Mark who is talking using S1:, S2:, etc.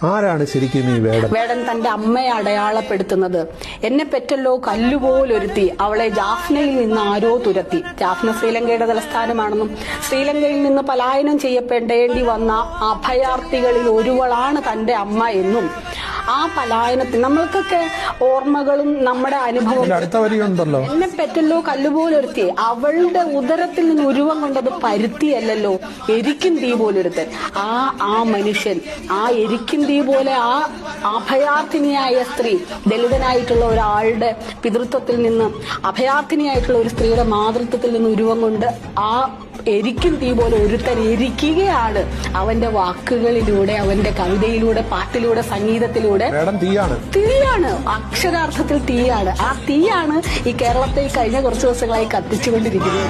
S1: ആരാണ് ശരിക്കും ഈ വേടൻ?
S2: വേടൻ തന്റെ അമ്മയെ അടയാളപ്പെടുത്തുന്നത്. എന്നെ പെറ്റല്ലോ കല്ലുപോലൊരുത്തി, അവളെ ജാഫ്നയിൽ നിന്ന് ആരോ തുരത്തി. ജാഫ്ന ശ്രീലങ്കയുടെ തലസ്ഥാനമാണെന്നും ശ്രീലങ്കയിൽ നിന്ന് പലായനം ചെയ്യപ്പെടേണ്ടി വന്ന അഭയാർത്ഥികളിൽ ഒരുവളാണ് തന്റെ അമ്മ എന്നും ആ പലായനത്തിൽ നമ്മൾക്കൊക്കെ ഓർമ്മകളും നമ്മുടെ അനുഭവം.
S1: അടുത്ത വരിയുണ്ടല്ലോ,
S2: എന്നെ പെറ്റല്ലോ കല്ലുപോലൊരുത്തി, അവളുടെ ഉദരത്തിൽ നിന്ന് ഉരുവം കൊണ്ടത് പരുത്തിയല്ലോ, എരിക്കും തീ പോലൊരുത്തൻ. ആ മനുഷ്യൻ, ആ എരിക്കും തീ പോലെ ആ അഭയാർത്ഥിനിയായ സ്ത്രീ, ദളിതനായിട്ടുള്ള ഒരാളുടെ പിതൃത്വത്തിൽ നിന്ന് അഭയാർത്ഥിനിയായിട്ടുള്ള ഒരു സ്ത്രീയുടെ മാതൃത്വത്തിൽ നിന്ന് ഉരുവം കൊണ്ട് ആ എരിക്കും തീ പോലെ ഒരുത്തൻ എരിക്കുകയാണ് അവന്റെ വാക്കുകളിലൂടെ, അവന്റെ കവിതയിലൂടെ, പാട്ടിലൂടെ, സംഗീതത്തിലൂടെ. തീയാണ്, അക്ഷരാർത്ഥത്തിൽ തീയാണ്. ആ തീയാണ് ഈ കേരളത്തെ കഴിഞ്ഞ കുറച്ച് ദിവസങ്ങളായി കത്തിച്ചുകൊണ്ടിരിക്കുന്നത്.